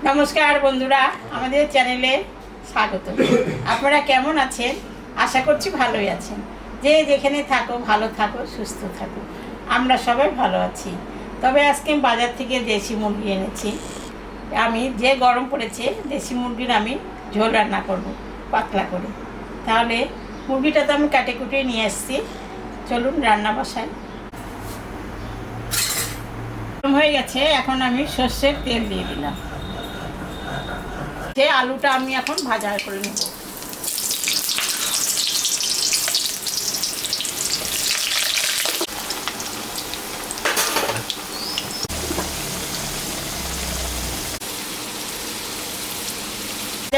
নমস্কার বন্ধুরা, আমাদের চ্যানেলে স্বাগত। আপনারা কেমন আছেন? আশা করছি ভালোই আছেন। যে যেখানে থাকো ভালো থাকো, সুস্থ থাকো। আমরা সবাই ভালো আছি। তবে আজকে বাজার থেকে দেশি মুরগি এনেছি। আমি যে গরম পড়েছে, দেশি মুরগির আমি ঝোল রান্না করব পাতলা করে। তাহলে মুরগিটা তো আমি কাটে কুটে নিয়ে এসেছি। চলুন রান্না বসাই। গরম হয়ে গেছে, এখন আমি সর্ষের তেল দিয়ে দিলাম। যে আলুটা আমি এখন ভাজা করে নেব।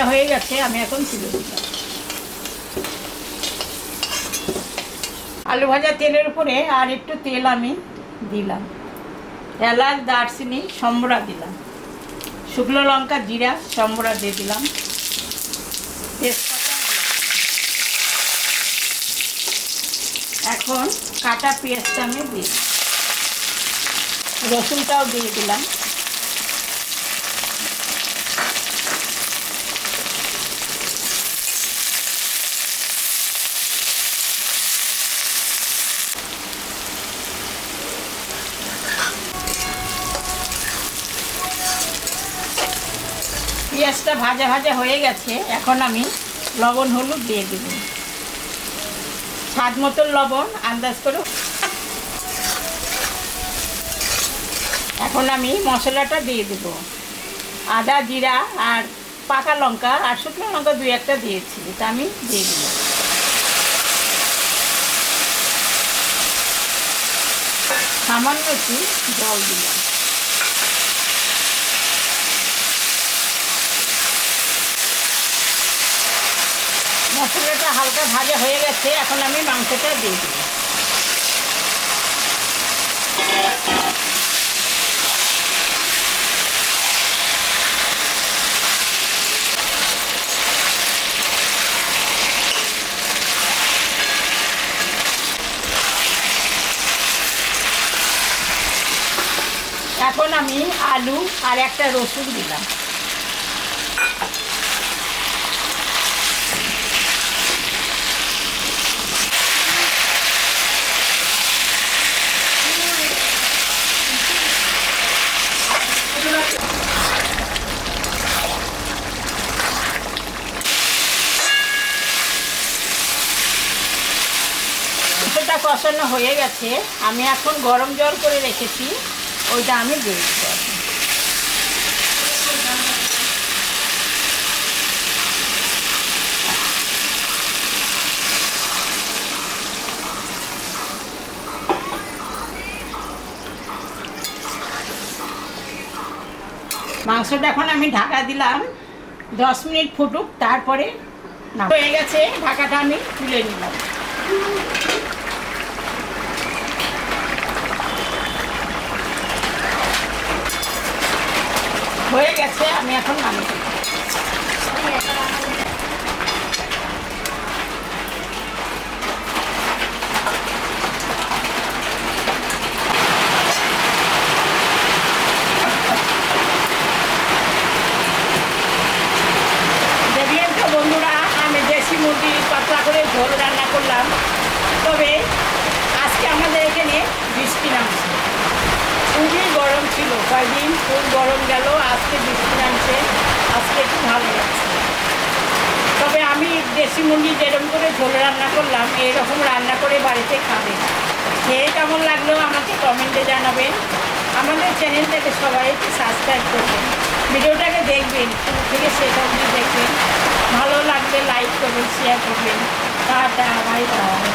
হয়ে গেছে, আমি এখন তুলে দিলাম। আলু ভাজা তেলের উপরে আর একটু তেল আমি দিলাম। এলাচ, দারচিনি, সম্বরা দিলাম। শুকনো লঙ্কা, জিরা, সম্বরা দিয়ে দিলাম। তেজপাতা। এখন কাটা পেঁয়াজটা আমি দিই, রসুনটাও দিয়ে দিলাম। পেঁয়াজটা ভাজা ভাজা হয়ে গেছে, এখন আমি লবণ হলুদ দিয়ে দেব। স্বাদ মতো লবণ আন্দাজ করে। এখন আমি মশলাটা দিয়ে দেব। আদা, জিরা আর পাকা লঙ্কা আর শুকনো লঙ্কা দুই একটা দিয়েছি, এটা আমি দিয়ে দিলাম। সামান্য একটু জল দিলাম। মশলাটা হালকা ভাজা হয়ে গেছে, এখন আমি মাংসটা দিয়ে দিই। এখন আমি আলু আর একটা রসুন দিলাম। মাংসটা কষানো হয়ে গেছে, আমি এখন গরম জল করে রেখেছি, ওইটা আমি দিয়ে দিতে পারি। মাংসটা এখন আমি ঢাকা দিলাম, 10 মিনিট ফুটুক, তারপরে হয়ে গেছে, ঢাকাটা আমি তুলে নিলাম। হয়ে গেছে, আমি এখন নামিয়ে দেব। দেখলেন তো বন্ধুরা, আমি দেশি মুরগি পাতলা করে ঝোল রান্না করলাম। তবে আজকে আমাদের এখানে বৃষ্টি নামছে, খুবই গরম ছিল, কয়েকদিন খুব গরম গেল, আজকে বৃষ্টি নামছে, আজকে একটু ভালো লাগছে। তবে আমি দেশি মুরগি যেরকম করে ঝোল রান্না করলাম, এরকম রান্না করে বাড়িতে খাবে। খেয়ে কেমন লাগলো আমাকে কমেন্টে জানাবেন। আমাদের চ্যানেলটাকে সবাই একটু সাবস্ক্রাইব করবেন, ভিডিওটাকে দেখবেন, শুরু থেকে শেষ অবধি দেখবেন। ভালো লাগলে লাইক করবেন, শেয়ার করবেন। Tata, bye bye.